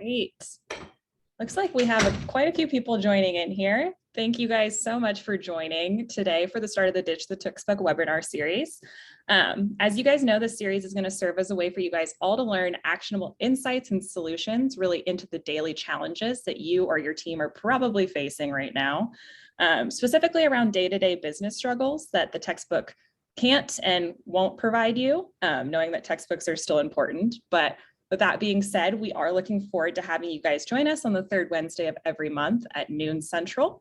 Great. Looks like we have quite a few people joining in here. Thank you guys so much for joining today for the start of the Ditch the Textbook webinar series. As you guys know, this series is going to serve as a way for you guys all to learn actionable insights and solutions really into the daily challenges that you or your team are probably facing right now, specifically around day-to-day business struggles that the textbook can't and won't provide you, knowing that textbooks are still important. But with that being said, we are looking forward to having you guys join us on the third Wednesday of every month at noon Central.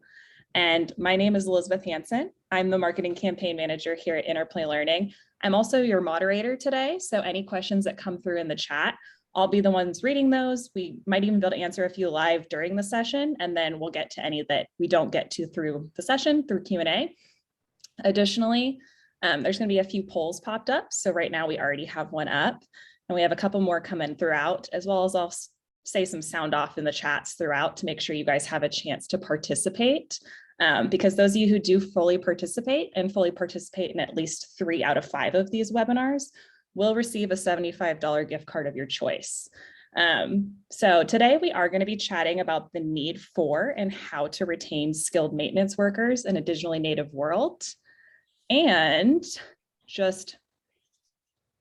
And my name is Elizabeth Hansen. I'm the marketing campaign manager here at Interplay Learning. I'm also your moderator today. So any questions that come through in the chat, I'll be the ones reading those. We might even be able to answer a few live during the session, and then we'll get to any that we don't get to through the session through Q&A. Additionally, there's going to be a few polls popped up. So right now we already have one up. And we have a couple more coming throughout, as well as I'll say some sound off in the chats throughout to make sure you guys have a chance to participate. Because those of you who do fully participate in at least 3 out of 5 of these webinars will receive a $75 gift card of your choice. So today we are going to be chatting about the need for and how to retain skilled maintenance workers in a digitally native world. And just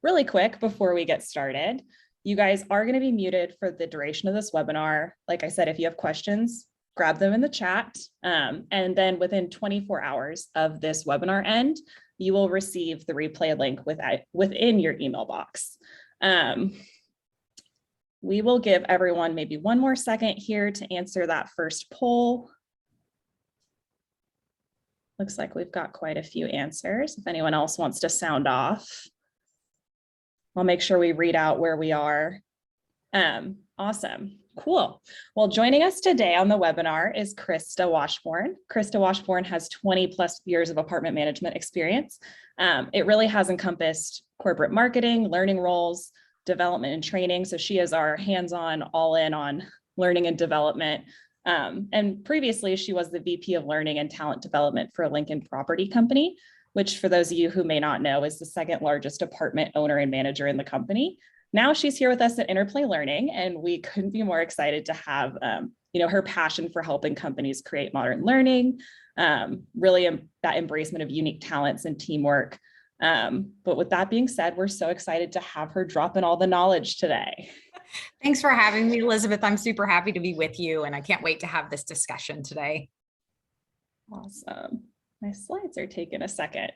really quick before we get started, you guys are going to be muted for the duration of this webinar. Like I said, if you have questions, grab them in the chat. And then within 24 hours of this webinar end, you will receive the replay link within your email box. We will give everyone maybe one more second here to answer that first poll. Looks like we've got quite a few answers. If anyone else wants to sound off, I'll make sure we read out where we are. Awesome, cool. Well, joining us today on the webinar is Krista Washbourne. Krista Washbourne has 20+ years of apartment management experience. It really has encompassed corporate marketing, learning roles, development and training. So she is our hands-on, all in on learning and development. And previously she was the VP of Learning and Talent Development for a Lincoln Property Company, which for those of you who may not know is the second largest apartment owner and manager in the company. Now she's here with us at Interplay Learning, and we couldn't be more excited to have her passion for helping companies create modern learning, really that embracement of unique talents and teamwork. But with that being said, we're so excited to have her drop in all the knowledge today. Thanks for having me, Elizabeth. I'm super happy to be with you, and I can't wait to have this discussion today. Awesome. My slides are taking a second.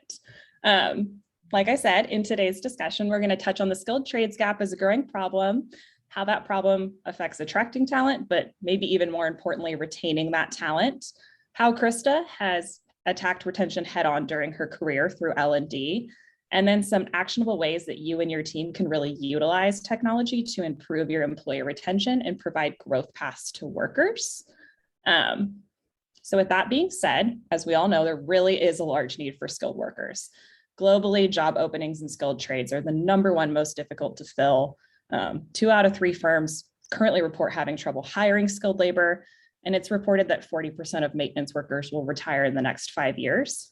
Like I said, in today's discussion, we're going to touch on the skilled trades gap as a growing problem, how that problem affects attracting talent, but maybe even more importantly, retaining that talent, how Krista has attacked retention head on during her career through L&D, and then some actionable ways that you and your team can really utilize technology to improve your employee retention and provide growth paths to workers. So with that being said, as we all know, there really is a large need for skilled workers. Globally, job openings in skilled trades are the #1 most difficult to fill. 2 out of 3 firms currently report having trouble hiring skilled labor, and it's reported that 40% of maintenance workers will retire in the next 5 years.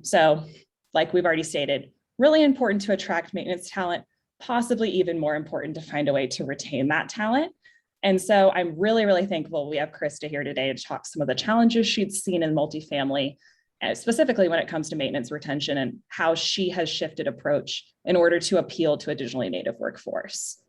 So like we've already stated, really important to attract maintenance talent, possibly even more important to find a way to retain that talent. And so I'm really, really thankful we have Krista here today to talk some of the challenges she's seen in multifamily, specifically when it comes to maintenance retention and how she has shifted approach in order to appeal to a digitally native workforce.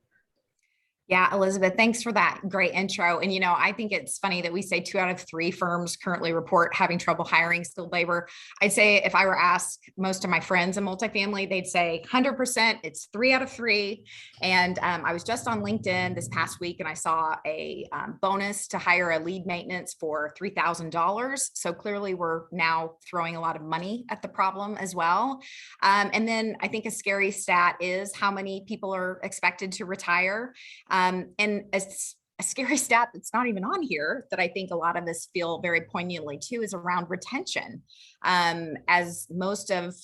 Yeah, Elizabeth, thanks for that great intro. And, I think it's funny that we say 2 out of 3 firms currently report having trouble hiring skilled labor. I'd say if I were asked most of my friends in multifamily, they'd say 100%, it's 3 out of 3. And I was just on LinkedIn this past week and I saw a bonus to hire a lead maintenance for $3,000. So clearly we're now throwing a lot of money at the problem as well. And then I think a scary stat is how many people are expected to retire. And a scary stat that's not even on here that I think a lot of us feel very poignantly too is around retention. As most of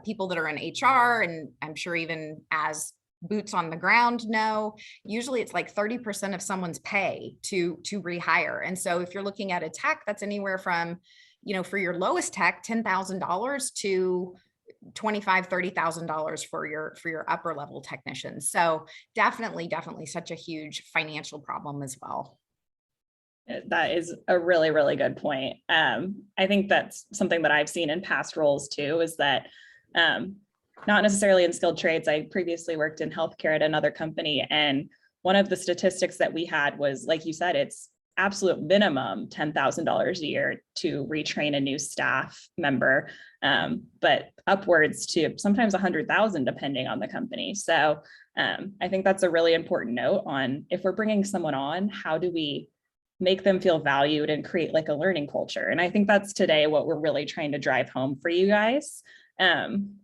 people that are in HR, and I'm sure even as boots on the ground know, usually it's like 30% of someone's pay to rehire. And so if you're looking at a tech, that's anywhere from, for your lowest tech, $10,000 to $25,000, $30,000 for your upper level technicians. So definitely such a huge financial problem as well. That is a really, really good point. I think that's something that I've seen in past roles too, is that not necessarily in skilled trades. I previously worked in healthcare at another company. And one of the statistics that we had was, like you said, it's absolute minimum $10,000 a year to retrain a new staff member, but upwards to sometimes 100,000 depending on the company. So I think that's a really important note on, if we're bringing someone on, how do we make them feel valued and create like a learning culture? And I think that's today what we're really trying to drive home for you guys. And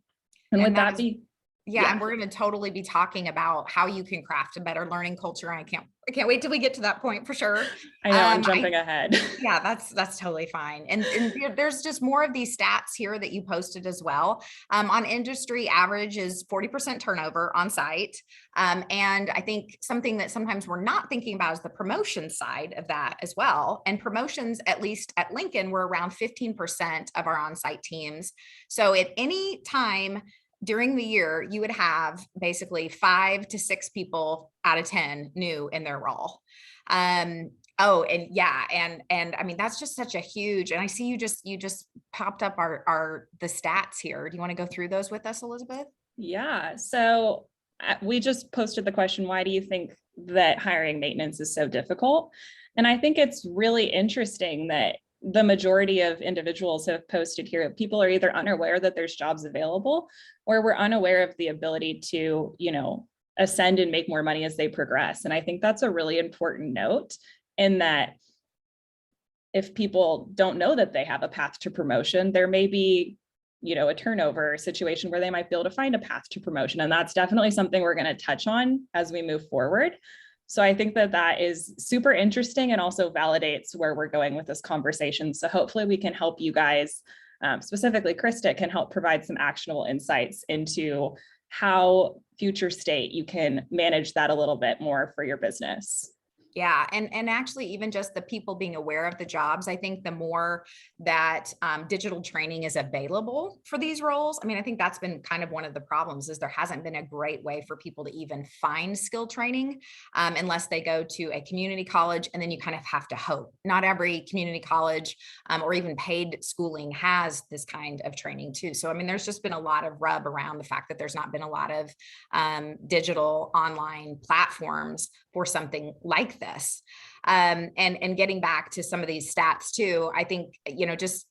would that be? Yeah, and we're going to totally be talking about how you can craft a better learning culture. And I can't wait till we get to that point for sure. I know I'm jumping ahead. Yeah, that's totally fine. And there's just more of these stats here that you posted as well. On industry average is 40% turnover on site. And I think something that sometimes we're not thinking about is the promotion side of that as well. And promotions, at least at Lincoln, were around 15% of our on-site teams. So at any time during the year, you would have basically 5 to 6 people out of 10 new in their role. Oh, and yeah, and I mean, that's just such a huge, and I see you just popped up the stats here. Do you want to go through those with us, Elizabeth? Yeah. So we just posted the question, why do you think that hiring maintenance is so difficult? And I think it's really interesting that the majority of individuals who have posted here, people are either unaware that there's jobs available, or we're unaware of the ability to, ascend and make more money as they progress. And I think that's a really important note, in that if people don't know that they have a path to promotion, there may be, a turnover situation where they might be able to find a path to promotion. And that's definitely something we're going to touch on as we move forward. So I think that is super interesting, and also validates where we're going with this conversation. So hopefully we can help you guys, specifically Krista, can help provide some actionable insights into how future state you can manage that a little bit more for your business. Yeah. And actually, even just the people being aware of the jobs, I think the more that digital training is available for these roles, I mean, I think that's been kind of one of the problems, is there hasn't been a great way for people to even find skill training unless they go to a community college, and then you kind of have to hope. Not every community college or even paid schooling has this kind of training too. So, I mean, there's just been a lot of rub around the fact that there's not been a lot of digital online platforms for something like this. And getting back to some of these stats too, I think, just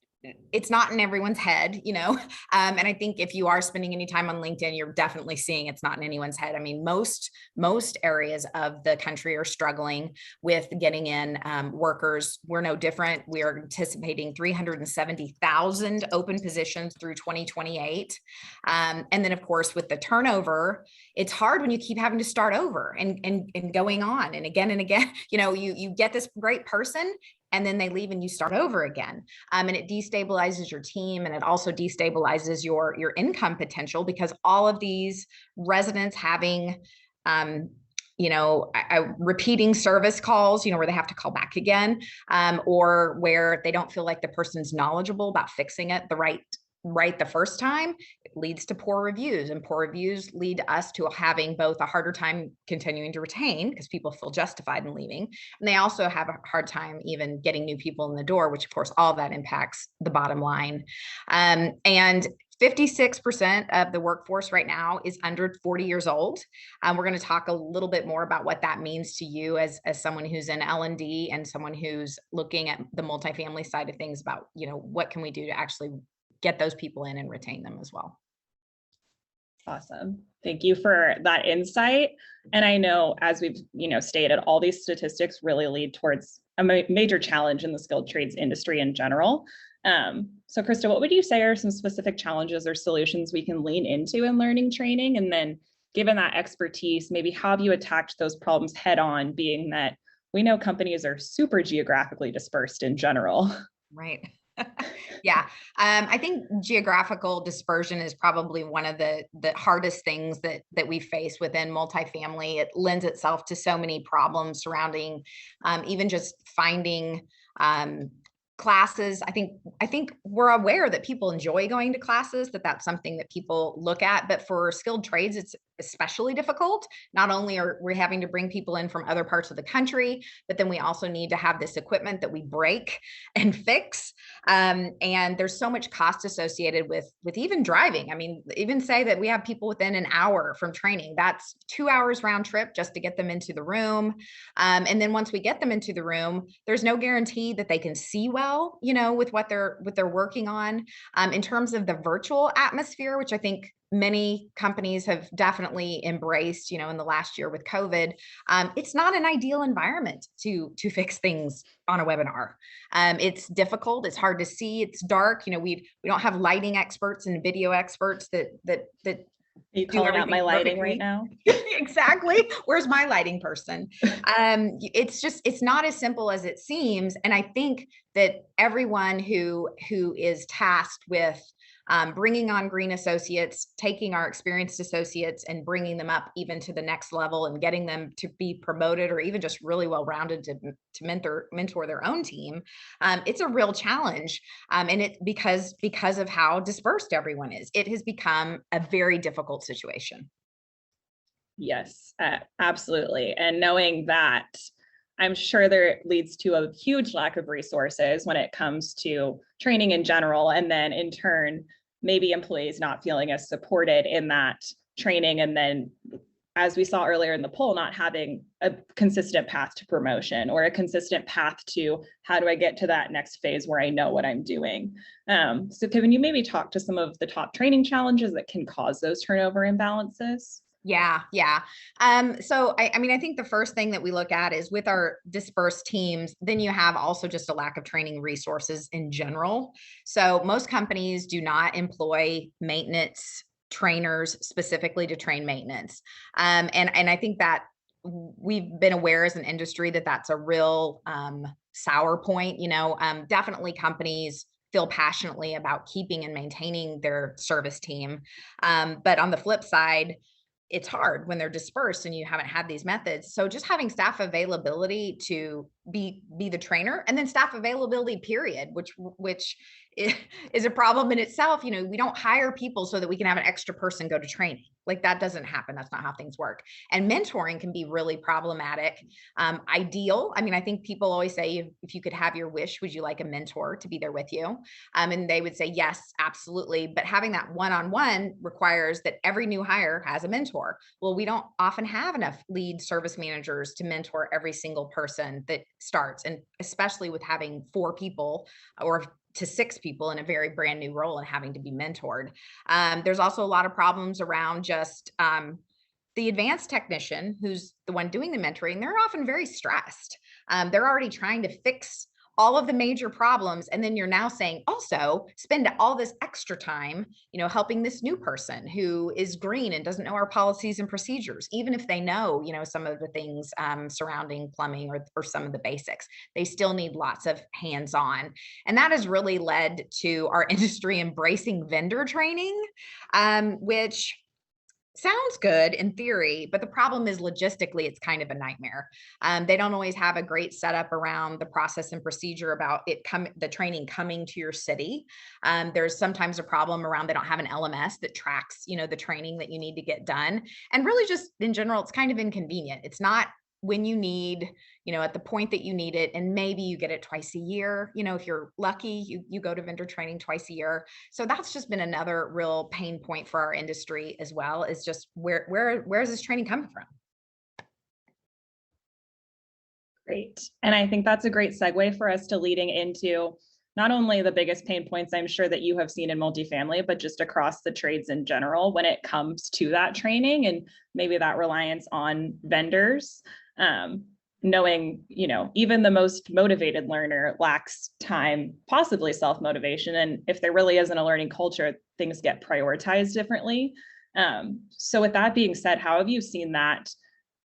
it's not in everyone's head, and I think if you are spending any time on LinkedIn, you're definitely seeing it's not in anyone's head. I mean, most areas of the country are struggling with getting in workers. We're no different. We are anticipating 370,000 open positions through 2028. And then of course, with the turnover, it's hard when you keep having to start over and going on and again, you get this great person, and then they leave and you start over again. And it destabilizes your team, and it also destabilizes your income potential, because all of these residents having, repeating service calls, where they have to call back again, or where they don't feel like the person's knowledgeable about fixing it right the first time, it leads to poor reviews, and poor reviews lead us to having both a harder time continuing to retain, because people feel justified in leaving, and they also have a hard time even getting new people in the door, which of course all of that impacts the bottom line. And 56% of the workforce right now is under 40 years old. We're going to talk a little bit more about what that means to you as someone who's in L&D and someone who's looking at the multifamily side of things, about, what can we do to actually get those people in and retain them as well. Awesome. Thank you for that insight. And I know, as we've stated, all these statistics really lead towards a major challenge in the skilled trades industry in general. So Krista, what would you say are some specific challenges or solutions we can lean into in learning training? And then, given that expertise, maybe how have you attacked those problems head on, being that we know companies are super geographically dispersed in general? Right. Yeah. I think geographical dispersion is probably one of the hardest things that we face within multifamily. It lends itself to so many problems surrounding even just finding classes, I think we're aware that people enjoy going to classes, that's something that people look at, but for skilled trades, it's especially difficult. Not only are we having to bring people in from other parts of the country, but then we also need to have this equipment that we break and fix. And there's so much cost associated with even driving. I mean, even say that we have people within an hour from training, that's 2 hours round trip just to get them into the room. And then once we get them into the room, there's no guarantee that they can see well, with what they're working on. In terms of the virtual atmosphere, which I think many companies have definitely embraced, in the last year with COVID, it's not an ideal environment to fix things on a webinar. It's difficult. It's hard to see. It's dark. We don't have lighting experts and video experts that Are you calling out my lighting right now? Exactly. Where's my lighting person? It's not as simple as it seems. And I think that everyone who is tasked with bringing on green associates, taking our experienced associates and bringing them up even to the next level and getting them to be promoted or even just really well-rounded to mentor their own team. It's a real challenge. And it because of how dispersed everyone is, it has become a very difficult situation. Yes, absolutely. And knowing that, I'm sure there leads to a huge lack of resources when it comes to training in general. And then in turn, maybe employees not feeling as supported in that training. And then, as we saw earlier in the poll, not having a consistent path to promotion or a consistent path to how do I get to that next phase where I know what I'm doing. So can you maybe talk to some of the top training challenges that can cause those turnover imbalances? Yeah. So I think the first thing that we look at is with our dispersed teams, then you have also just a lack of training resources in general. So most companies do not employ maintenance trainers specifically to train maintenance. And I think that we've been aware as an industry that that's a real sour point. Definitely companies feel passionately about keeping and maintaining their service team. But on the flip side, it's hard when they're dispersed and you haven't had these methods. So just having staff availability to be the trainer, and then staff availability period, which is a problem in itself. We don't hire people so that we can have an extra person go to training. Like that doesn't happen. That's not how things work. And mentoring can be really problematic. Ideal. I think people always say, if you could have your wish, would you like a mentor to be there with you? And they would say, yes, absolutely. But having that one-on-one requires that every new hire has a mentor. Well, we don't often have enough lead service managers to mentor every single person that starts. And especially with having 4 people or to 6 people in a very brand new role and having to be mentored. There's also a lot of problems around just the advanced technician who's the one doing the mentoring. They're often very stressed. They're already trying to fix all of the major problems. And then you're now saying also spend all this extra time, helping this new person who is green and doesn't know our policies and procedures, even if they know, some of the things surrounding plumbing or some of the basics. They still need lots of hands-on. And that has really led to our industry embracing vendor training, which sounds good in theory, but the problem is logistically, it's kind of a nightmare. They don't always have a great setup around the process and procedure about the training coming to your city. There's sometimes a problem around they don't have an LMS that tracks, the training that you need to get done. And really just in general, it's kind of inconvenient. It's not when you need, at the point that you need it, and maybe you get it twice a year. If you're lucky, you go to vendor training twice a year. So that's just been another real pain point for our industry as well, is just where is this training coming from? Great. And I think that's a great segue for us to leading into not only the biggest pain points I'm sure that you have seen in multifamily, but just across the trades in general when it comes to that training and maybe that reliance on vendors. Knowing, even the most motivated learner lacks time, possibly self-motivation. And if there really isn't a learning culture, things get prioritized differently. So with that being said, how have you seen that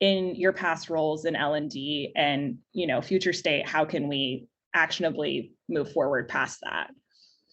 in your past roles in L&D and, future state? How can we actionably move forward past that?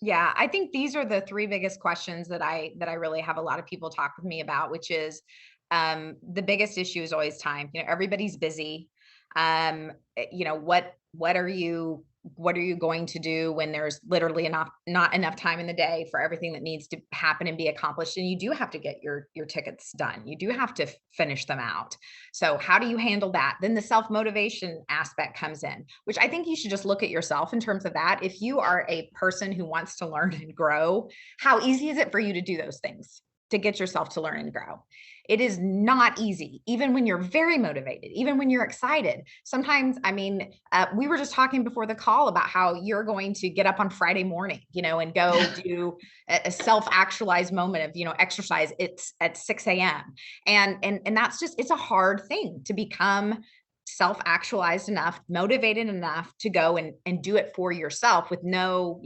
Yeah, I think these are the 3 biggest questions that I really have a lot of people talk with me about, which is the biggest issue is always time. Everybody's busy. What are you what are you going to do when there's literally not enough time in the day for everything that needs to happen and be accomplished? And you do have to get your tickets done. You do have to finish them out. So how do you handle that? Then the self-motivation aspect comes in, which I think you should just look at yourself in terms of that. If you are a person who wants to learn and grow, how easy is it for you to do those things, to get yourself to learn and grow? It is not easy, even when you're very motivated, even when you're excited. Sometimes, I mean, we were just talking before the call about how you're going to get up on Friday morning, and go do a self-actualized moment of, exercise. It's at 6 a.m. And that's just, it's a hard thing to become self-actualized enough, motivated enough to go and do it for yourself with no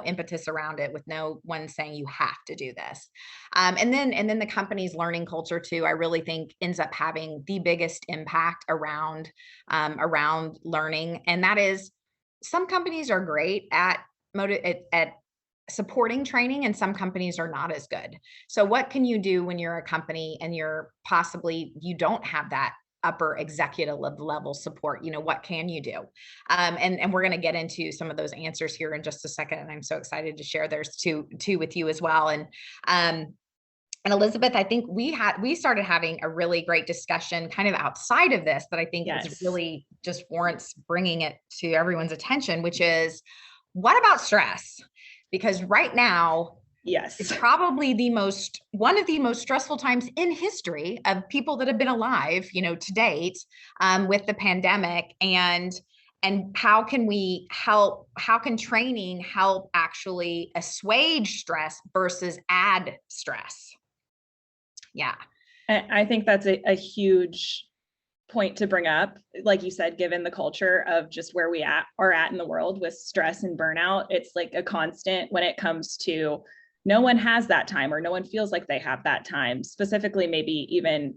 impetus around it, with no one saying you have to do this. And then the company's learning culture too, I really think ends up having the biggest impact around learning. And that is, some companies are great at supporting training, and some companies are not as good. So what can you do when you're a company and you don't have that upper executive level support? What can you do? And we're going to get into some of those answers here in just a second. And I'm so excited to share theirs too with you as well. And Elizabeth, I think we started having a really great discussion kind of outside of this that I think is really just warrants bringing it to everyone's attention, which is, what about stress? Because right now, yes, it's probably one of the most stressful times in history of people that have been alive, to date, with the pandemic. And how can training help actually assuage stress versus add stress? Yeah. I think that's a huge point to bring up. Like you said, given the culture of just where we are at in the world with stress and burnout, it's like a constant when it comes to, no one has that time, or no one feels like they have that time. Specifically, maybe even,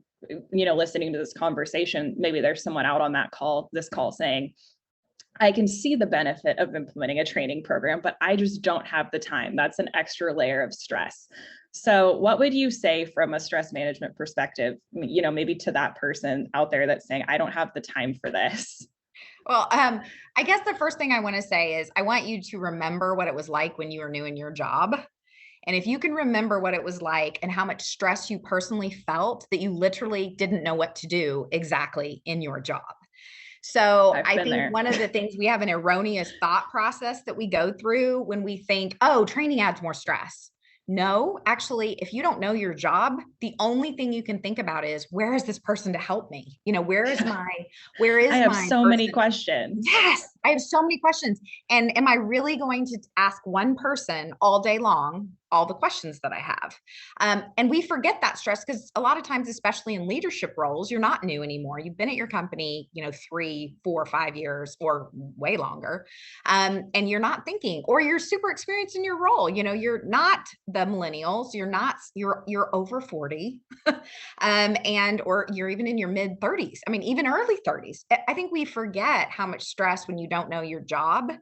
listening to this conversation, maybe there's someone out on this call saying, I can see the benefit of implementing a training program, but I just don't have the time. That's an extra layer of stress. So what would you say from a stress management perspective, maybe to that person out there that's saying, I don't have the time for this? Well, I guess the first thing I want to say is, I want you to remember what it was like when you were new in your job. And if you can remember what it was like and how much stress you personally felt that you literally didn't know what to do exactly in your job. So I think one of the things, we have an erroneous thought process that we go through when we think, oh, training adds more stress. No, actually, if you don't know your job, the only thing you can think about is, where is this person to help me? I have so many questions. Yes, I have so many questions. And am I really going to ask one person all day long all the questions that I have? And we forget that stress, because a lot of times, especially in leadership roles, you're not new anymore. You've been at your company, 3, 4, 5 years or way longer. And you're not thinking, or you're super experienced in your role. You're not the millennials, you're over 40, or you're even in your mid 30s. I mean, even early 30s. I think we forget how much stress when you don't know your job.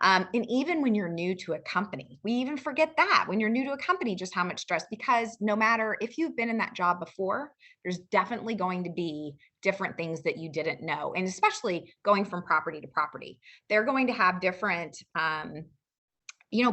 And even when you're new to a company, we even forget that when you're new to a company, just how much stress, because no matter if you've been in that job before, there's definitely going to be different things that you didn't know. And especially going from property to property, they're going to have different,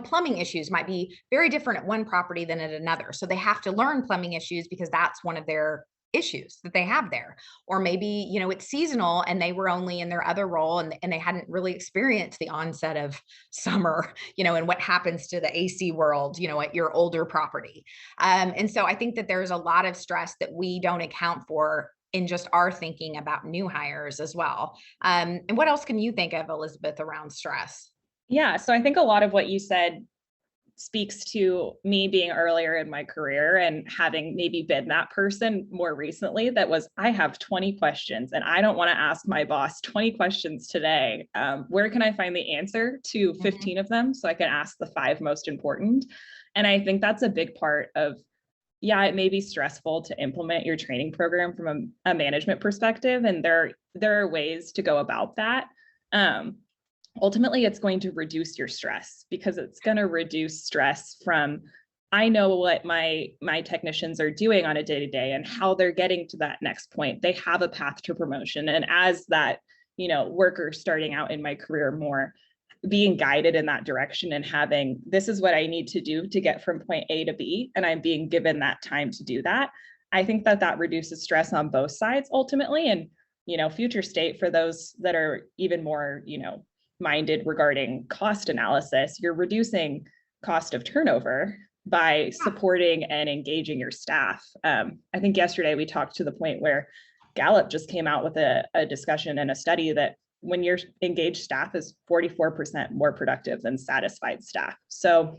plumbing issues might be very different at one property than at another. So they have to learn plumbing issues because that's one of their issues that they have there. Or maybe, it's seasonal and they were only in their other role and they hadn't really experienced the onset of summer, and what happens to the AC world, at your older property. And so I think that there's a lot of stress that we don't account for in just our thinking about new hires as well. And what else can you think of, Elizabeth, around stress? Yeah, so I think a lot of what you said speaks to me being earlier in my career and having maybe been that person more recently that was, I have 20 questions and I don't want to ask my boss 20 questions today. Where can I find the answer to 15 of them so I can ask the 5 most important? And I think that's a big part of, it may be stressful to implement your training program from a management perspective. And there are ways to go about that. Ultimately, it's going to reduce your stress, because it's going to reduce stress from, I know what my technicians are doing on a day-to-day and how they're getting to that next point. They have a path to promotion. And as that, worker starting out in my career more, being guided in that direction and having, this is what I need to do to get from point A to B, and I'm being given that time to do that. I think that that reduces stress on both sides ultimately. And, future state, for those that are even more, minded regarding cost analysis, you're reducing cost of turnover by supporting and engaging your staff. I think yesterday we talked to the point where Gallup just came out with a discussion and a study that when your engaged staff is 44% more productive than satisfied staff. So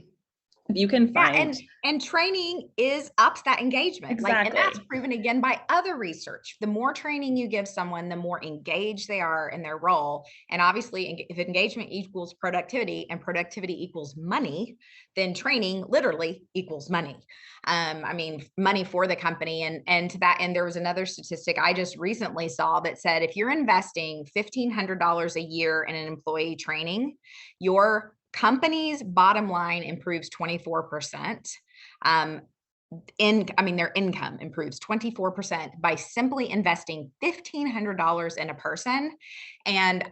if you can find, and training ups that engagement. Exactly. And that's proven again by other research. The more training you give someone, the more engaged they are in their role. And obviously, if engagement equals productivity and productivity equals money, then training literally equals money. Money for the company. And to that end, there was another statistic I just recently saw that said, if you're investing $1,500 a year in an employee training, your company's bottom line improves 24%. Their income improves 24% by simply investing $1,500 in a person. And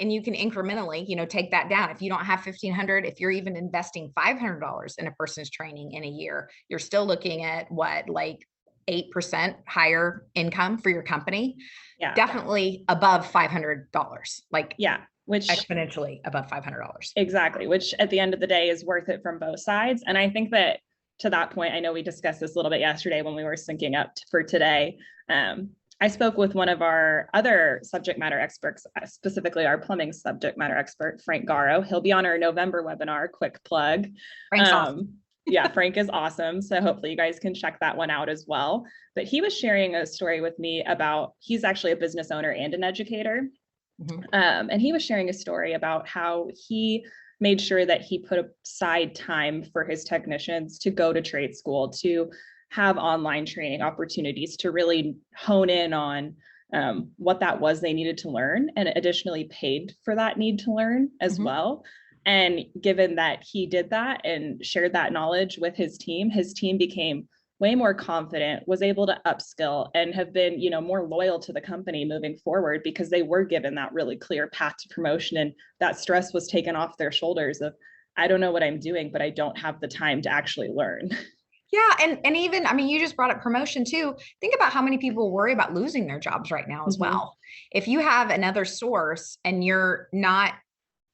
you can incrementally, take that down. If you don't have $1,500, if you're even investing $500 in a person's training in a year, you're still looking at what, like 8% higher income for your company. Yeah, definitely above $500. Which exponentially above $500. Exactly, which at the end of the day is worth it from both sides. And I think that to that point, I know we discussed this a little bit yesterday when we were syncing up for today. I spoke with one of our other subject matter experts, specifically our plumbing subject matter expert, Frank Garrow. He'll be on our November webinar, quick plug. Frank's awesome. Yeah, Frank is awesome. So hopefully you guys can check that one out as well. But he was sharing a story with me about, he's actually a business owner and an educator. And he was sharing a story about how he made sure that he put aside time for his technicians to go to trade school, to have online training opportunities, to really hone in on what that was they needed to learn, and additionally paid for that need to learn as well. And given that he did that and shared that knowledge with his team became way more confident, was able to upskill, and have been, more loyal to the company moving forward because they were given that really clear path to promotion, and that stress was taken off their shoulders of, I don't know what I'm doing, but I don't have the time to actually learn. Yeah. And even, you just brought up promotion too. Think about how many people worry about losing their jobs right now as well. If you have another source and you're not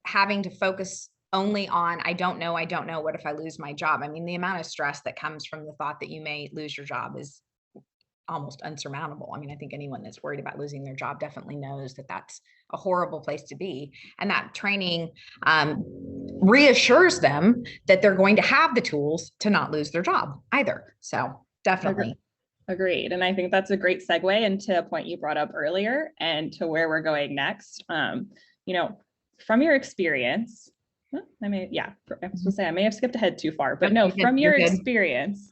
having to focus only on, I don't know, what if I lose my job? The amount of stress that comes from the thought that you may lose your job is almost unsurmountable. I think anyone that's worried about losing their job definitely knows that that's a horrible place to be. And that training reassures them that they're going to have the tools to not lose their job either. So definitely. Agreed. And I think that's a great segue into a point you brought up earlier and to where we're going next. From your experience, I may have skipped ahead too far, but no, from your experience,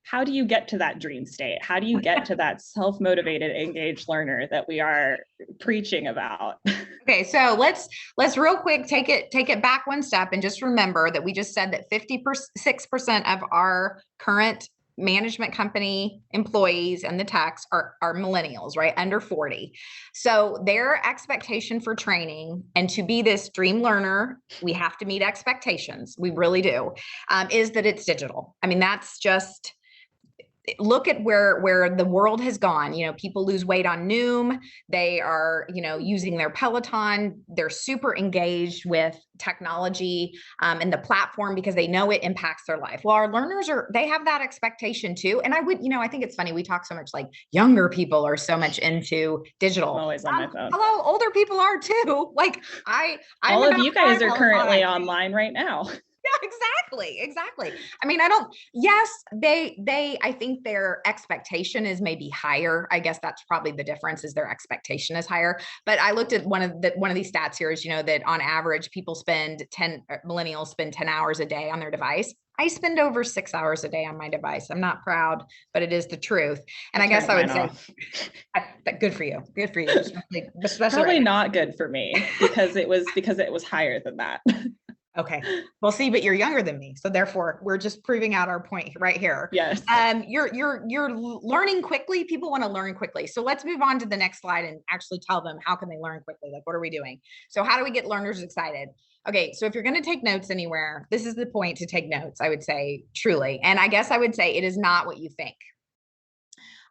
how do you get to that dream state? How do you get to that self-motivated, engaged learner that we are preaching about? Okay, so let's real quick take it back one step and just remember that we just said that 56% of our current management company employees and the techs are millennials, right? Under 40. So their expectation for training and to be this dream learner, we have to meet expectations. We really do, is that it's digital. That's just, look at where the world has gone. People lose weight on Noom. They are, using their Peloton. They're super engaged with technology and the platform because they know it impacts their life. Well, our learners they have that expectation too. And I think it's funny. We talk so much like younger people are so much into digital. I'm always on my phone. Hello, older people are too. All of you guys are currently online right now. Yeah, exactly. I think their expectation is maybe higher. I guess that's probably the difference, is their expectation is higher. But I looked at one of these stats here is, that on average, millennials spend 10 hours a day on their device. I spend over 6 hours a day on my device. I'm not proud, but it is the truth. And I guess I would say good for you. Good for you. Especially probably not good for me because it was higher than that. Okay. Well, see, but you're younger than me. So therefore we're just proving out our point right here. Yes. You're learning quickly. People want to learn quickly. So let's move on to the next slide and actually tell them, how can they learn quickly? What are we doing? So how do we get learners excited? Okay, so if you're going to take notes anywhere, this is the point to take notes, I would say, truly. And I guess I would say it is not what you think.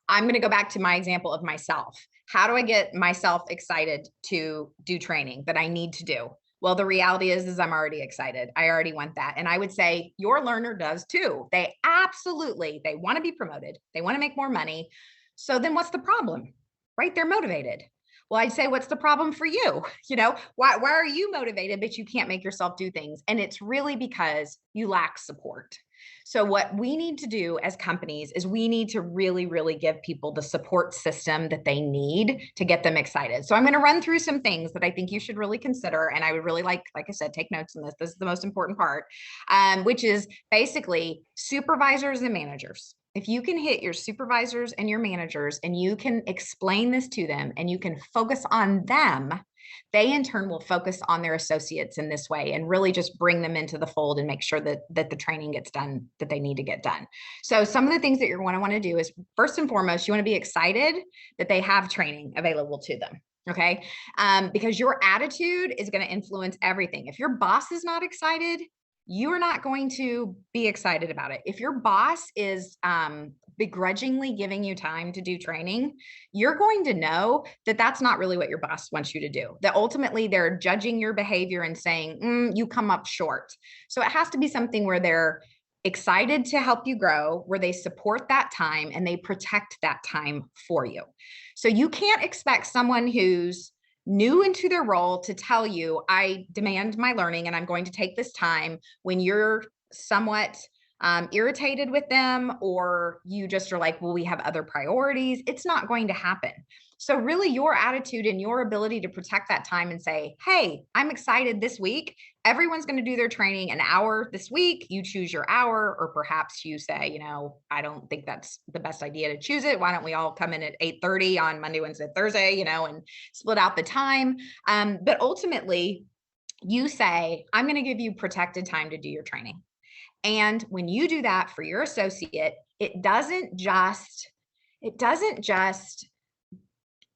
I'm going to go back to my example of myself. How do I get myself excited to do training that I need to do? Well, the reality is I'm already excited. I already want that. And I would say your learner does too. They want to be promoted. They want to make more money. So then what's the problem? Right? They're motivated. Well, I'd say, what's the problem for you? Why are you motivated, but you can't make yourself do things? And it's really because you lack support. So what we need to do as companies is we need to really, really give people the support system that they need to get them excited. So I'm going to run through some things that I think you should really consider. And I would really like I said, take notes on this. This is the most important part, which is basically supervisors and managers. If you can hit your supervisors and your managers and you can explain this to them and you can focus on them, they in turn will focus on their associates in this way and really just bring them into the fold and make sure that the training gets done that they need to get done. So some of the things that you're going to want to do is, first and foremost, you want to be excited that they have training available to them. Okay. Because your attitude is going to influence everything. If your boss is not excited, you are not going to be excited about it. If your boss is begrudgingly giving you time to do training, you're going to know that that's not really what your boss wants you to do. That ultimately they're judging your behavior and saying, you come up short. So it has to be something where they're excited to help you grow, where they support that time and they protect that time for you. So you can't expect someone who's new into their role to tell you, I demand my learning and I'm going to take this time, when you're somewhat irritated with them, or you just are like, well, we have other priorities. It's not going to happen. So really your attitude and your ability to protect that time and say, hey, I'm excited this week. Everyone's going to do their training an hour this week. You choose your hour, or perhaps you say, I don't think that's the best idea to choose it. Why don't we all come in at 8:30 on Monday, Wednesday, Thursday, and split out the time. But ultimately you say, I'm going to give you protected time to do your training. And when you do that for your associate, it doesn't just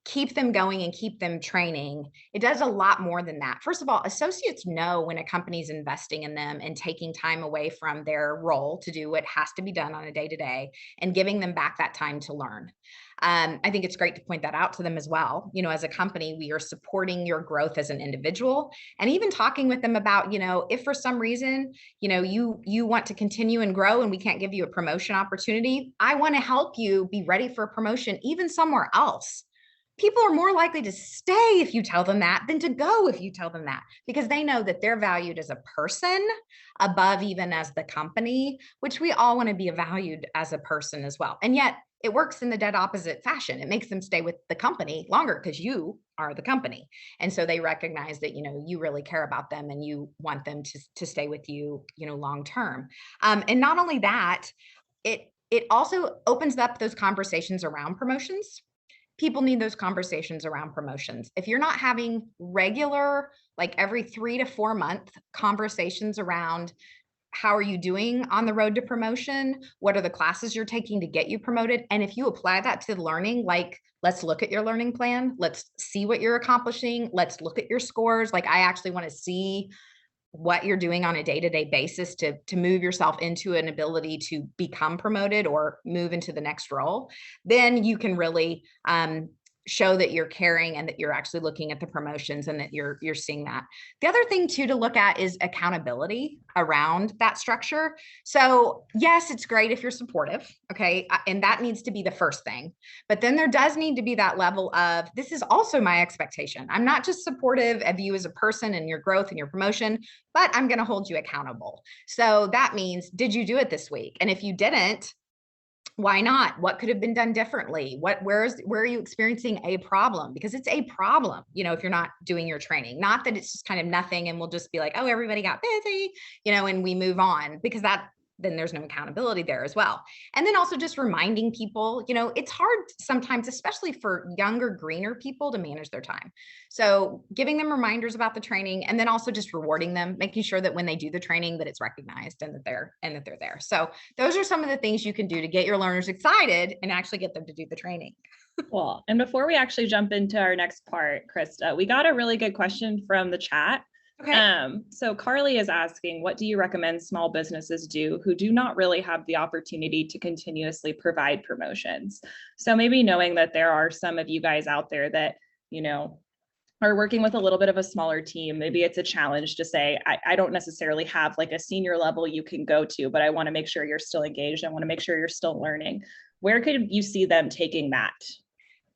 keep them going and keep them training. It does a lot more than that. First of all, associates know when a company's investing in them and taking time away from their role to do what has to be done on a day-to-day and giving them back that time to learn. I think it's great to point that out to them as well. As a company, we are supporting your growth as an individual, and even talking with them about, if for some reason, you want to continue and grow and we can't give you a promotion opportunity, I want to help you be ready for a promotion, even somewhere else. People are more likely to stay if you tell them that than to go if you tell them that, because they know that they're valued as a person above even as the company, which we all want to be valued as a person as well. And yet it works in the dead opposite fashion. It makes them stay with the company longer because you are the company. And so they recognize that, you really care about them and you want them to stay with you, long term. And not only that, it also opens up those conversations around promotions. People need those conversations around promotions. If you're not having regular, like every 3 to 4 month conversations around how are you doing on the road to promotion? What are the classes you're taking to get you promoted? And if you apply that to learning, like, let's look at your learning plan. Let's see what you're accomplishing. Let's look at your scores. Like, I actually want to see what you're doing on a day-to-day basis to move yourself into an ability to become promoted or move into the next role. Then you can really show that you're caring and that you're actually looking at the promotions and that you're seeing that. The other thing too to look at is accountability around that structure. So yes, it's great if you're supportive, okay? And that needs to be the first thing. But then there does need to be that level of, this is also my expectation. I'm not just supportive of you as a person and your growth and your promotion, but I'm going to hold you accountable. So that means, did you do it this week? And if you didn't, why not? What could have been done differently? Where are you experiencing a problem? Because it's a problem, if you're not doing your training, not that it's just kind of nothing and we'll just be like, oh, everybody got busy, and we move on, because then there's no accountability there as well. And then also just reminding people, it's hard sometimes, especially for younger, greener people, to manage their time. So giving them reminders about the training, and then also just rewarding them, making sure that when they do the training that it's recognized and that they're there. So those are some of the things you can do to get your learners excited and actually get them to do the training. Cool. And before we actually jump into our next part, Krista, we got a really good question from the chat. Okay. So Carly is asking, what do you recommend small businesses do who do not really have the opportunity to continuously provide promotions? So maybe knowing that there are some of you guys out there that, you know, are working with a little bit of a smaller team. Maybe it's a challenge to say, I don't necessarily have like a senior level you can go to, but I want to make sure you're still engaged. I want to make sure you're still learning. Where could you see them taking that?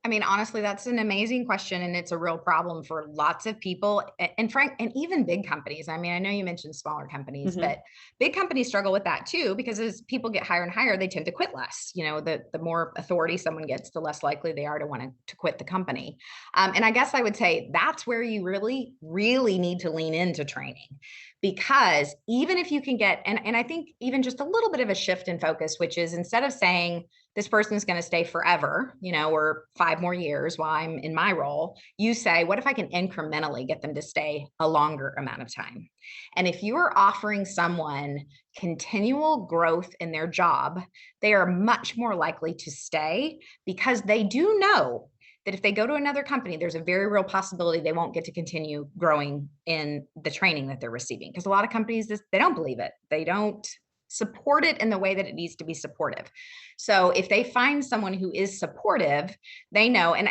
I mean, honestly, that's an amazing question. And it's a real problem for lots of people and and even big companies. I mean, I know you mentioned smaller companies, Mm-hmm. but big companies struggle with that too, because as people get higher and higher, they tend to quit less. You know, the more authority someone gets, the less likely they are to want to quit the company. And I guess I would say that's where you really, really need to lean into training, because even if you can get, and I think even just a little bit of a shift in focus, which is instead of saying, this person's going to stay forever, you know, or 5 more years while I'm in my role, you say, what if I can incrementally get them to stay a longer amount of time? And if you are offering someone continual growth in their job, they are much more likely to stay, because they do know that if they go to another company, there's a very real possibility they won't get to continue growing in the training that they're receiving. Because a lot of companies, they don't believe it. They don't support it in the way that it needs to be supportive. So if they find someone who is supportive, they know, and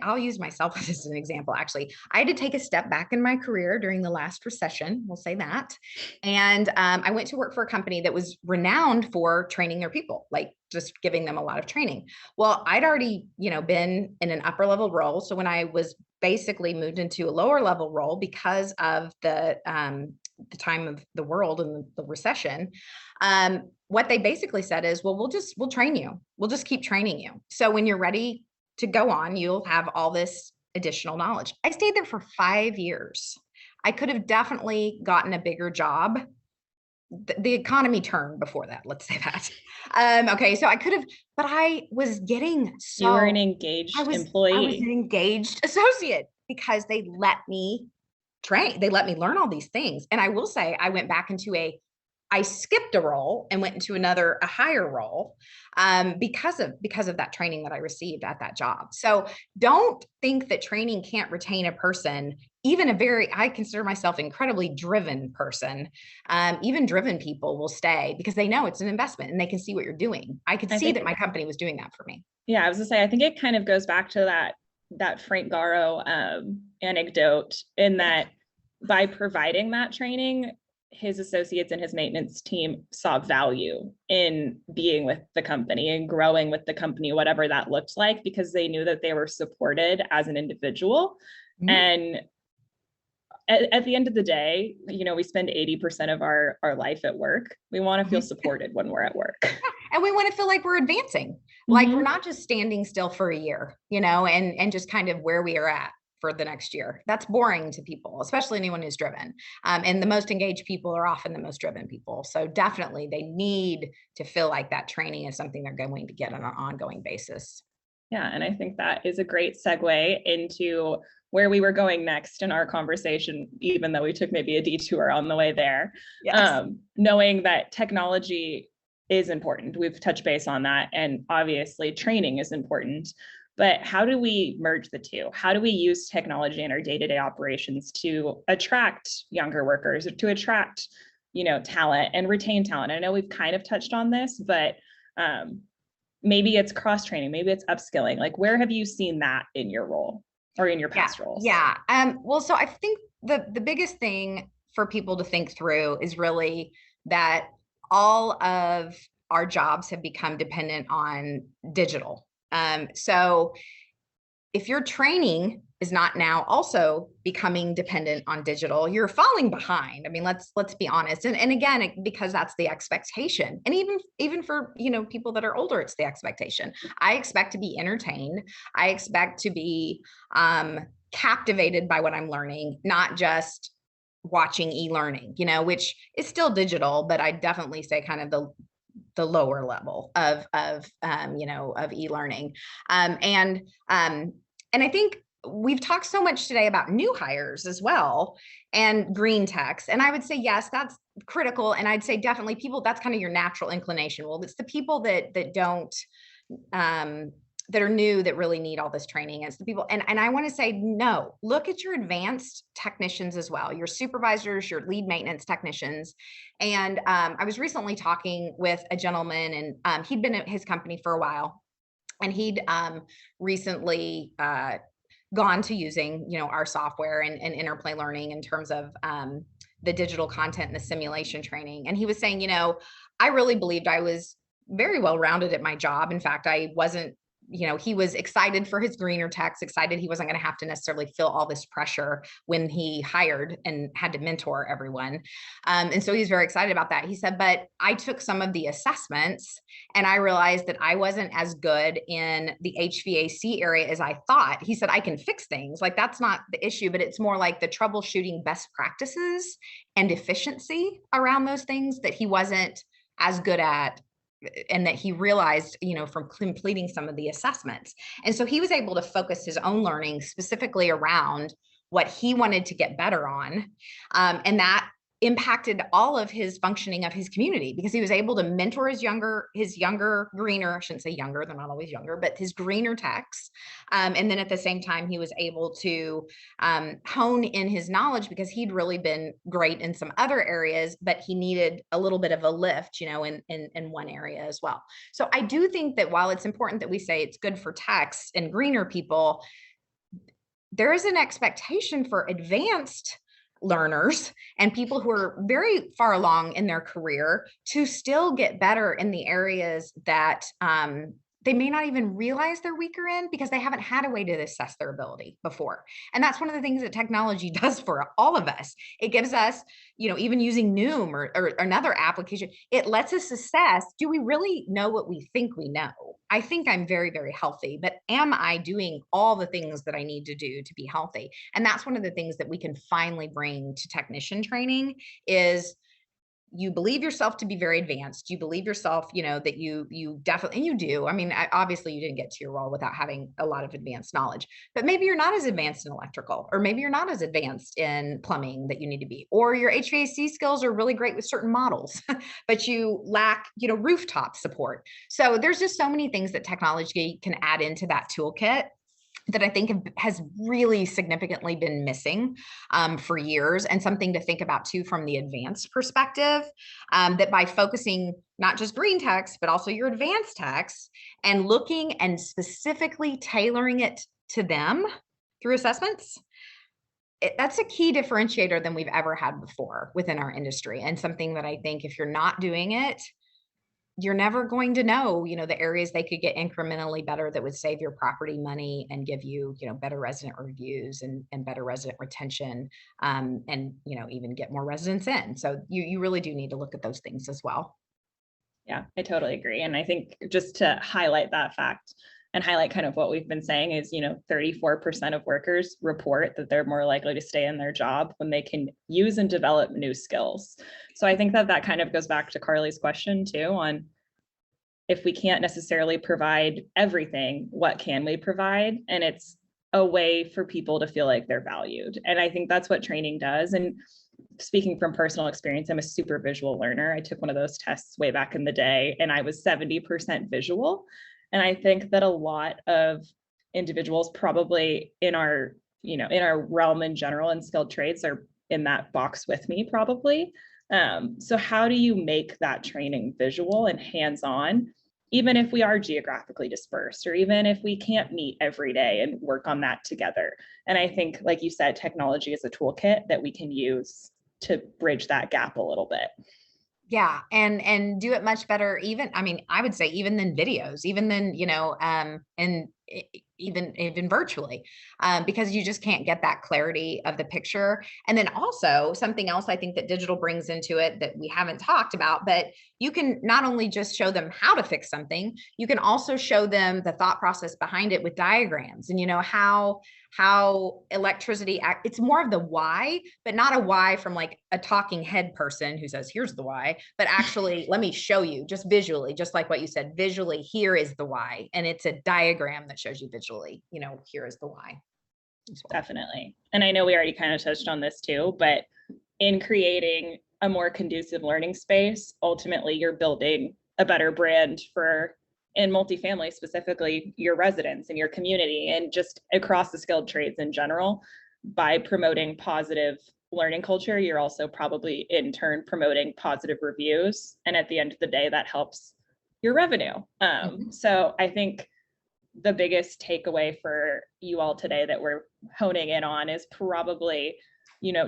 I'll use myself as an example. Actually, I had to take a step back in my career during the last recession, we'll say that. And I went to work for a company that was renowned for training their people, like just giving them a lot of training. Well, I'd already, you know, been in an upper level role. So when I was basically moved into a lower level role because of the time of the world and the recession, what they basically said is, well, we'll train you. We'll just keep training you. So when you're ready to go on, you'll have all this additional knowledge. I stayed there for 5 years. I could have definitely gotten a bigger job. The economy turned before that. Let's say that. Okay. So I could have, but I was getting You were an so, engaged I was an employee. engaged associate because they let me train. They let me learn all these things. And I will say, I skipped a role and went into a higher role, because of that training that I received at that job. So don't think that training can't retain a person. Even I consider myself incredibly driven person. Even driven people will stay because they know it's an investment and they can see what you're doing. I could I see think, that my company was doing that for me. yeah, I was gonna say, I think it kind of goes back to that Frank Garo anecdote, in Yeah. that by providing that training, his associates and his maintenance team saw value in being with the company and growing with the company, whatever that looked like, because they knew that they were supported as an individual. Mhm. And at the end of the day, you know, we spend 80% of our life at work. We want to feel Mhm. supported when we're at work. And we want to feel like we're advancing, like we're Mm-hmm. not just standing still for a year, you know, and just kind of where we are at for the next year. That's boring to people, especially anyone who's driven. And the most engaged people are often the most driven people. So definitely they need to feel like that training is something they're going to get on an ongoing basis. Yeah, and I think that is a great segue into where we were going next in our conversation, even though we took maybe a detour on the way there. Yes. Knowing that technology is important. We've touched base on that. And obviously, training is important. But how do we merge the two? How do we use technology in our day-to-day operations to attract younger workers, or to attract, you know, talent and retain talent? I know we've kind of touched on this, but maybe it's cross training, maybe it's upskilling. Like, where have you seen that in your role or in your Yeah. past roles? Yeah. Well, so I think the biggest thing for people to think through is really that all of our jobs have become dependent on digital. So if your training is not now also becoming dependent on digital, you're falling behind. I mean, let's be honest. And again, because that's the expectation. And even for, you know, people that are older, it's the expectation. I expect to be entertained. I expect to be captivated by what I'm learning, not just watching e-learning, you know, which is still digital, but I definitely say kind of the lower level of you know, of e-learning. And I think we've talked so much today about new hires as well and green techs. And I would say, yes, that's critical. And I'd say definitely people, that's kind of your natural inclination. Well, it's the people that don't, um, that are new that really need all this training. It's the people, and I want to say, no, look at your advanced technicians as well, your supervisors, your lead maintenance technicians. And I was recently talking with a gentleman, and he'd been at his company for a while, and he'd recently gone to using, our software and Interplay Learning in terms of the digital content and the simulation training. And he was saying, I really believed I was very well rounded at my job. In fact, I wasn't, he was excited for his greener techs, excited he wasn't going to have to necessarily feel all this pressure when he hired and had to mentor everyone. And so he's very excited about that. He said, but I took some of the assessments and I realized that I wasn't as good in the HVAC area as I thought. He said, I can fix things. Like, that's not the issue, but it's more like the troubleshooting best practices and efficiency around those things that he wasn't as good at, and that he realized, from completing some of the assessments. And so he was able to focus his own learning specifically around what he wanted to get better on. And that impacted all of his functioning of his community, because he was able to mentor his younger greener, I shouldn't say younger, they're not always younger, but his greener techs. And then at the same time, he was able to hone in his knowledge, because he'd really been great in some other areas, but he needed a little bit of a lift, in one area as well. So I do think that while it's important that we say it's good for techs and greener people, there is an expectation for advanced learners and people who are very far along in their career to still get better in the areas that they may not even realize they're weaker in, because they haven't had a way to assess their ability before. And that's one of the things that technology does for all of us. It gives us, even using Noom or another application, it lets us assess, do we really know what we think we know? I think I'm very, very healthy, but am I doing all the things that I need to do to be healthy? And that's one of the things that we can finally bring to technician training is, you believe yourself to be very advanced. You believe yourself, that you definitely, and you do. I mean, obviously you didn't get to your role without having a lot of advanced knowledge, but maybe you're not as advanced in electrical, or maybe you're not as advanced in plumbing that you need to be, or your HVAC skills are really great with certain models, but you lack, rooftop support. So there's just so many things that technology can add into that toolkit that I think has really significantly been missing for years, and something to think about too from the advanced perspective, that by focusing not just green techs, but also your advanced techs, and looking and specifically tailoring it to them through assessments, that's a key differentiator than we've ever had before within our industry, and something that I think if you're not doing it, you're never going to know, the areas they could get incrementally better that would save your property money and give you, better resident reviews and better resident retention, and, even get more residents in. So you really do need to look at those things as well. Yeah, I totally agree. And I think just to highlight that fact and highlight kind of what we've been saying is, 34% of workers report that they're more likely to stay in their job when they can use and develop new skills. So I think that kind of goes back to Carly's question too, on if we can't necessarily provide everything, what can we provide? And it's a way for people to feel like they're valued. And I think that's what training does. And speaking from personal experience, I'm a super visual learner. I took one of those tests way back in the day, and I was 70% visual. And I think that a lot of individuals probably in our realm in general and skilled trades are in that box with me probably. So how do you make that training visual and hands-on, even if we are geographically dispersed, or even if we can't meet every day and work on that together? And I think, like you said, technology is a toolkit that we can use to bridge that gap a little bit. Yeah. And do it much better. Even, I mean, I would say even than videos, even than, and even virtually, because you just can't get that clarity of the picture. And then also something else I think that digital brings into it that we haven't talked about, but you can not only just show them how to fix something, you can also show them the thought process behind it with diagrams, and how electricity it's more of the why, but not a why from like a talking head person who says, here's the why, but actually, let me show you just visually, just like what you said, visually, here is the why. And it's a diagram that shows you visually, here is the why. Well. Definitely. And I know we already kind of touched on this too, but in creating a more conducive learning space, ultimately you're building a better brand for in multifamily, specifically your residents and your community, and just across the skilled trades in general. By promoting positive learning culture, you're also probably in turn promoting positive reviews. And at the end of the day, that helps your revenue. So I think the biggest takeaway for you all today that we're honing in on is probably,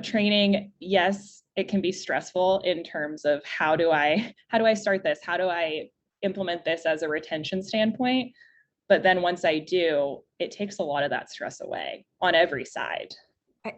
training. Yes, it can be stressful in terms of how do I start this? How do I implement this as a retention standpoint? But then once I do, it takes a lot of that stress away on every side.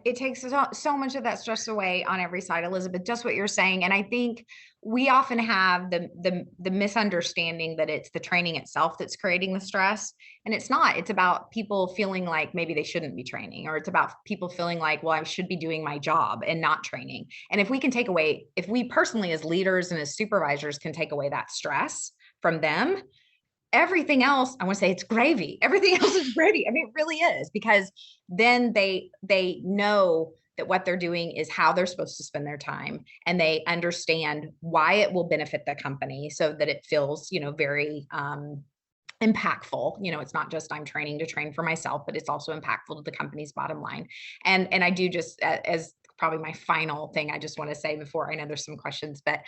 It takes so much of that stress away on every side, Elizabeth, just what you're saying. And I think we often have the misunderstanding that it's the training itself that's creating the stress. And it's not. It's about people feeling like maybe they shouldn't be training, or it's about people feeling like, well, I should be doing my job and not training. And if we personally as leaders and as supervisors can take away that stress from them, everything else, I want to say it's gravy. Everything else is gravy. I mean, it really is, because then they know that what they're doing is how they're supposed to spend their time, and they understand why it will benefit the company, so that it feels, very impactful. It's not just I'm training to train for myself, but it's also impactful to the company's bottom line. And I do, just as probably my final thing I just want to say before, I know there's some questions, but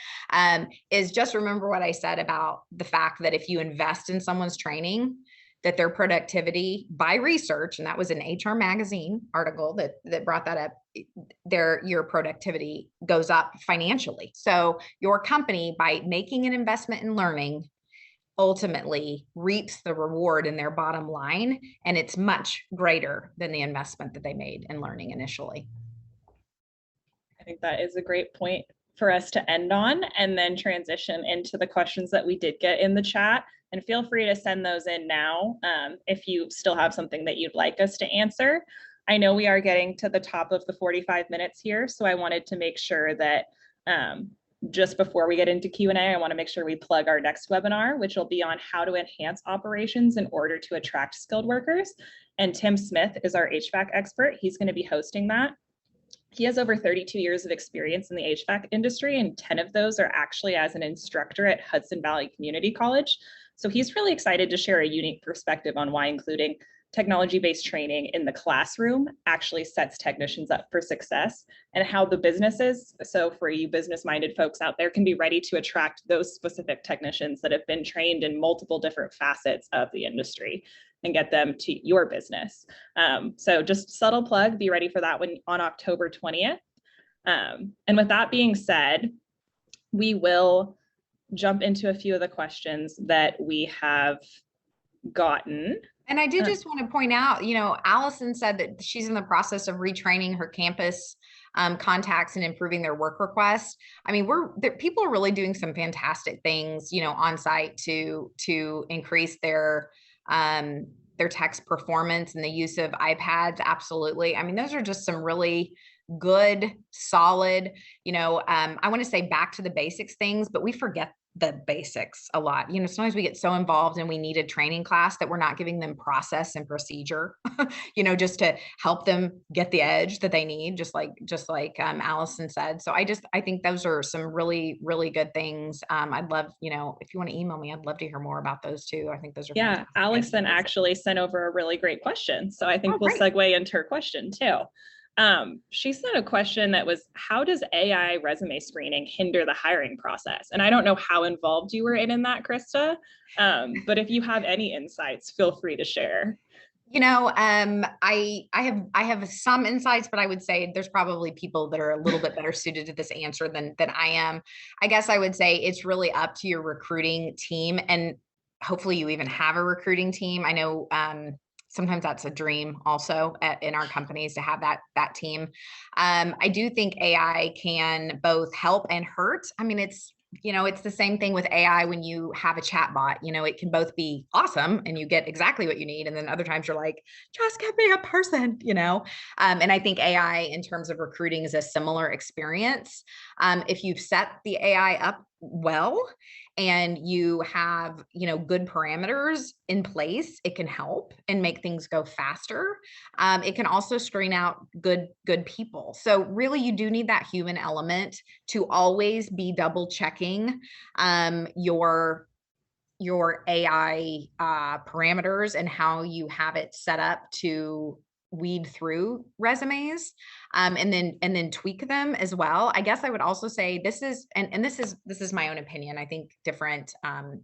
is just remember what I said about the fact that if you invest in someone's training, that their productivity, by research, and that was an HR Magazine article that brought that up, your productivity goes up financially. So your company, by making an investment in learning, ultimately reaps the reward in their bottom line, and it's much greater than the investment that they made in learning initially. I think that is a great point for us to end on, and then transition into the questions that we did get in the chat. And feel free to send those in now if you still have something that you'd like us to answer. I know we are getting to the top of the 45 minutes here, so I wanted to make sure that just before we get into Q&A, I want to make sure we plug our next webinar, which will be on how to enhance operations in order to attract skilled workers. And Tim Smith is our HVAC expert. He's going to be hosting that. He has over 32 years of experience in the HVAC industry, and 10 of those are actually as an instructor at Hudson Valley Community College. So he's really excited to share a unique perspective on why including technology-based training in the classroom actually sets technicians up for success, and how the businesses, so for you business-minded folks out there, can be ready to attract those specific technicians that have been trained in multiple different facets of the industry and get them to your business. So just subtle plug, be ready for that one on October 20th. And with that being said, we will jump into a few of the questions that we have gotten. And I do just want to point out, Allison said that she's in the process of retraining her campus contacts and improving their work requests. I mean, people are really doing some fantastic things, on site to increase their text performance and the use of iPads. Absolutely. I mean, those are just some really good, solid, I want to say back to the basics things, but we forget the basics a lot. Sometimes we get so involved and we need a training class that we're not giving them process and procedure, just to help them get the edge that they need, just like Allison said. So I think those are some really, really good things. I'd love, if you want to email me, I'd love to hear more about those too. I think those are fantastic. Allison actually sent over a really great question. So I think we'll segue into her question too. She sent a question that was, how does AI resume screening hinder the hiring process? And I don't know how involved you were in that, Krista, but if you have any insights, feel free to share. I have some insights, but I would say there's probably people that are a little bit better suited to this answer than I am. I guess I would say it's really up to your recruiting team, and hopefully you even have a recruiting team. I know, sometimes that's a dream also in our companies to have that team. I do think AI can both help and hurt. I mean, it's the same thing with AI when you have a chat bot. It can both be awesome and you get exactly what you need, and then other times you're like, just give me a person, and I think AI in terms of recruiting is a similar experience. If you've set the AI up well and you have, good parameters in place, it can help and make things go faster. It can also screen out good people. So really you do need that human element to always be double checking your your AI parameters and how you have it set up to weed through resumes, and then tweak them as well. I guess I would also say this is, and this is my own opinion. I think different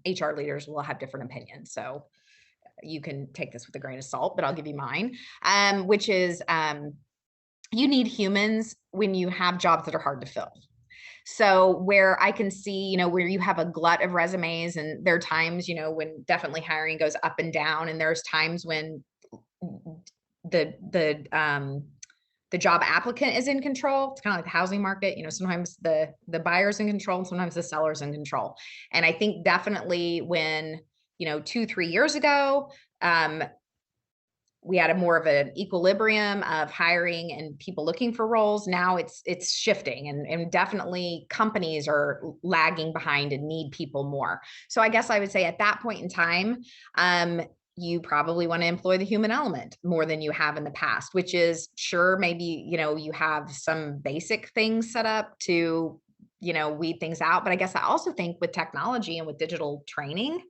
HR leaders will have different opinions. So you can take this with a grain of salt, but I'll give you mine, which is you need humans when you have jobs that are hard to fill. So where I can see, where you have a glut of resumes, and there are times, when definitely hiring goes up and down, and there's times when the job applicant is in control. It's kind of like the housing market. Sometimes the buyer's in control and sometimes the seller's in control. And I think definitely when, 2-3 years ago, we had a more of an equilibrium of hiring and people looking for roles. Now it's shifting, and definitely companies are lagging behind and need people more. So I guess I would say at that point in time, you probably want to employ the human element more than you have in the past, which is sure, maybe, you have some basic things set up to, weed things out. But I guess I also think with technology and with digital training,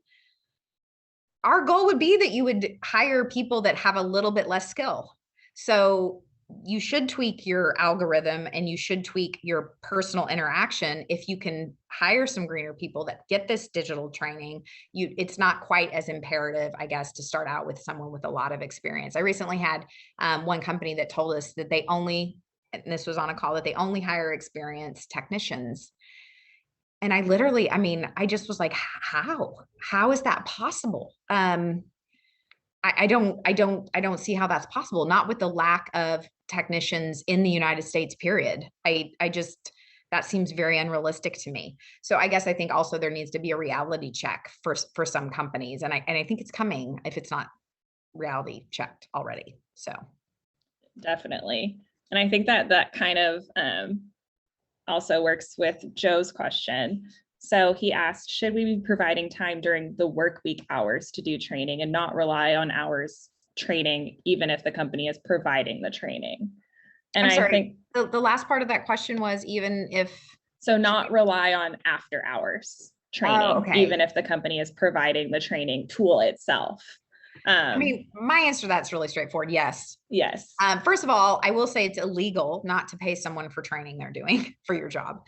our goal would be that you would hire people that have a little bit less skill. So you should tweak your algorithm and you should tweak your personal interaction. If you can hire some greener people that get this digital training, it's not quite as imperative, I guess, to start out with someone with a lot of experience. I recently had one company that told us that they only, and this was on a call, that they only hire experienced technicians. And I just was like, how is that possible? I don't see how that's possible. Not with the lack of technicians in the United States, period. That seems very unrealistic to me. So I guess I think also there needs to be a reality check for some companies. And I think it's coming if it's not reality checked already. So. Definitely. And I think that kind of, also works with Joe's question. So he asked, should we be providing time during the work week hours to do training and not rely on hours training, even if the company is providing the training? And I'm sorry, I think the last part of that question was even if. So not rely on after hours training, even if the company is providing the training tool itself. My answer to that's really straightforward. Yes. Yes. First of all, I will say it's illegal not to pay someone for training they're doing for your job.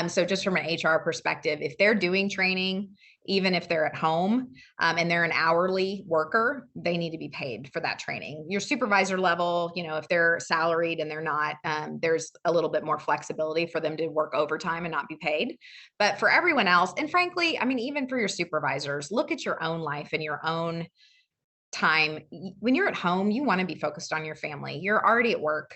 So just from an HR perspective, if they're doing training, even if they're at home and they're an hourly worker, they need to be paid for that training. Your supervisor level, if they're salaried and they're not, there's a little bit more flexibility for them to work overtime and not be paid. But for everyone else, and frankly, even for your supervisors, look at your own life and your own time. When you're at home, you want to be focused on your family. You're already at work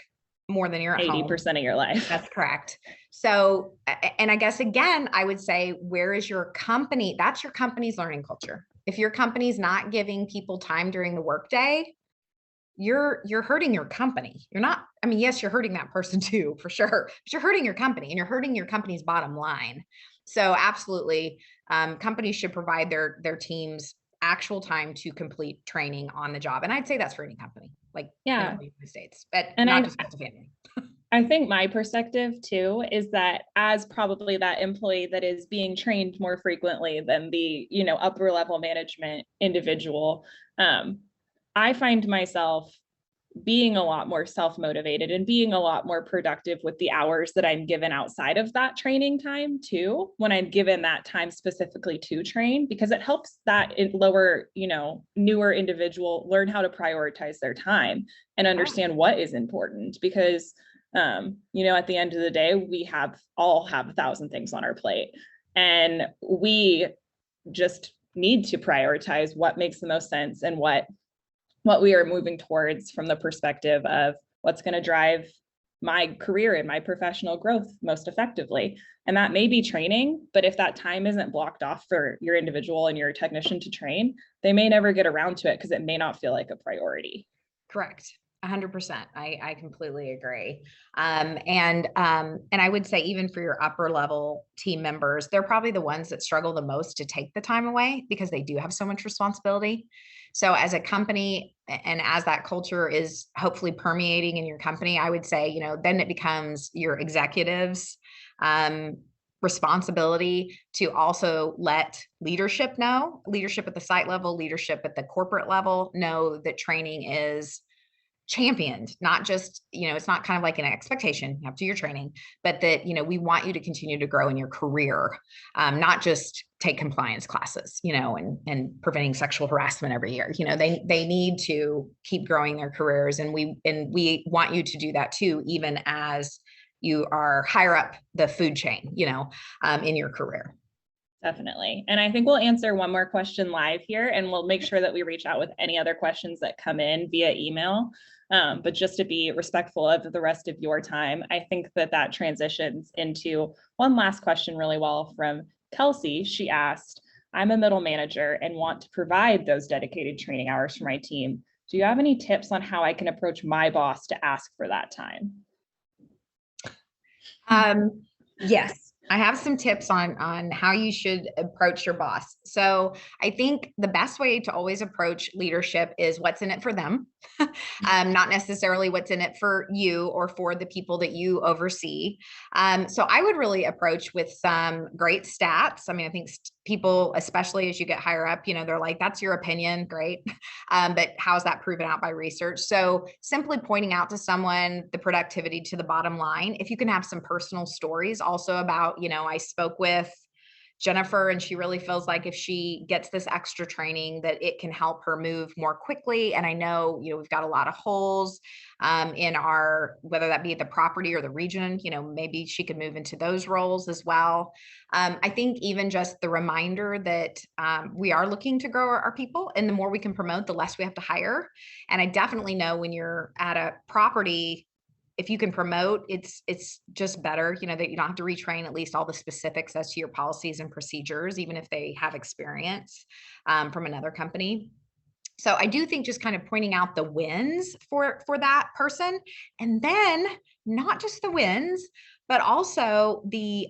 more than you're at 80% of your life. That's correct. So, and I guess, again, I would say, where is your company? That's your company's learning culture. If your company's not giving people time during the workday, you're hurting your company. You're not, yes, you're hurting that person too, for sure, but you're hurting your company and you're hurting your company's bottom line. So absolutely, companies should provide their teams actual time to complete training on the job. And I'd say that's for any company, like in the United States, but not just multifamily. I think my perspective too is that as probably that employee that is being trained more frequently than the, upper level management individual, I find myself being a lot more self-motivated and being a lot more productive with the hours that I'm given outside of that training time too, when I'm given that time specifically to train, because it helps that lower, newer individual learn how to prioritize their time and understand what is important. Because, at the end of the day, we all have 1,000 things on our plate, and we just need to prioritize what makes the most sense and what we are moving towards from the perspective of what's going to drive my career and my professional growth most effectively. And that may be training, but if that time isn't blocked off for your individual and your technician to train, they may never get around to it because it may not feel like a priority. Correct. 100%. I completely agree. And I would say even for your upper level team members, they're probably the ones that struggle the most to take the time away because they do have so much responsibility. So as a company, and as that culture is hopefully permeating in your company, I would say, then it becomes your executives, responsibility to also let leadership know, leadership at the site level, leadership at the corporate level, know that training is championed, not just, it's not kind of like an expectation, have to do your training, but that, we want you to continue to grow in your career, not just take compliance classes, and preventing sexual harassment every year. They need to keep growing their careers. And we want you to do that too, even as you are higher up the food chain, in your career. Definitely. And I think we'll answer one more question live here, and we'll make sure that we reach out with any other questions that come in via email. But just to be respectful of the rest of your time, I think that transitions into one last question really well from Kelsey. She asked, I'm a middle manager and want to provide those dedicated training hours for my team. Do you have any tips on how I can approach my boss to ask for that time? Yes. I have some tips on how you should approach your boss. So I think the best way to always approach leadership is what's in it for them, not necessarily what's in it for you or for the people that you oversee. So I would really approach with some great stats. I mean, I think people, especially as you get higher up, they're like, that's your opinion, great. But how's that proven out by research? So simply pointing out to someone the productivity to the bottom line. If you can have some personal stories also about, I spoke with Jennifer and she really feels like if she gets this extra training that it can help her move more quickly. And I know, we've got a lot of holes in our, whether that be the property or the region, maybe she could move into those roles as well. I think even just the reminder that we are looking to grow our people, and the more we can promote, the less we have to hire. And I definitely know when you're at a property, if you can promote, it's just better, that you don't have to retrain at least all the specifics as to your policies and procedures, even if they have experience from another company. So I do think just kind of pointing out the wins for that person, and then not just the wins, but also the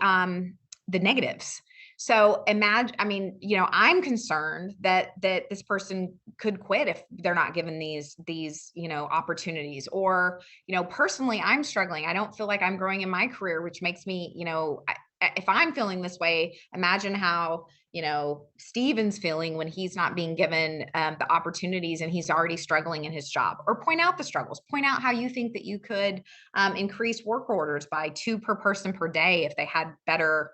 negatives. So imagine, I'm concerned that this person could quit if they're not given these opportunities, or, personally, I'm struggling. I don't feel like I'm growing in my career, which makes me, if I'm feeling this way, imagine how, Steven's feeling when he's not being given the opportunities and he's already struggling in his job. Or point out the struggles, point out how you think that you could increase work orders by 2 per person per day if they had better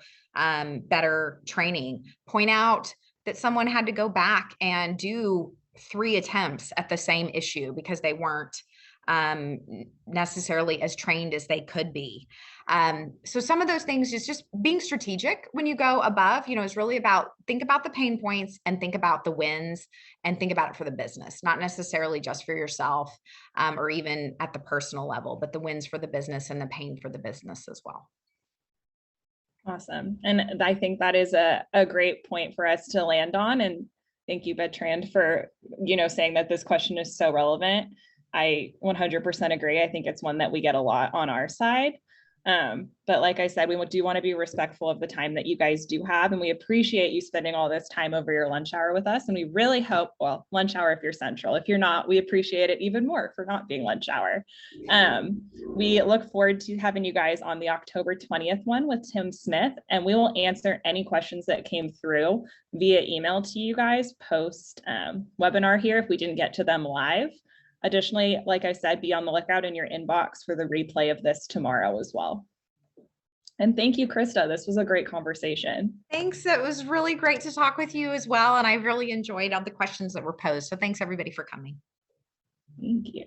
training. Point out that someone had to go back and do 3 attempts at the same issue because they weren't necessarily as trained as they could be. So some of those things is just being strategic when you go above, is really about, think about the pain points and think about the wins and think about it for the business, not necessarily just for yourself or even at the personal level, but the wins for the business and the pain for the business as well. Awesome. And I think that is a great point for us to land on. And thank you, Bertrand, for, saying that this question is so relevant. I 100% agree. I think it's one that we get a lot on our side. But like I said, we do want to be respectful of the time that you guys do have. And we appreciate you spending all this time over your lunch hour with us. And we really hope, well, lunch hour if you're central. If you're not, we appreciate it even more for not being lunch hour. We look forward to having you guys on the October 20th one with Tim Smith. And we will answer any questions that came through via email to you guys post webinar here if we didn't get to them live. Additionally, like I said, be on the lookout in your inbox for the replay of this tomorrow as well. And thank you, Krista. This was a great conversation. Thanks. It was really great to talk with you as well. And I really enjoyed all the questions that were posed. So thanks everybody for coming. Thank you.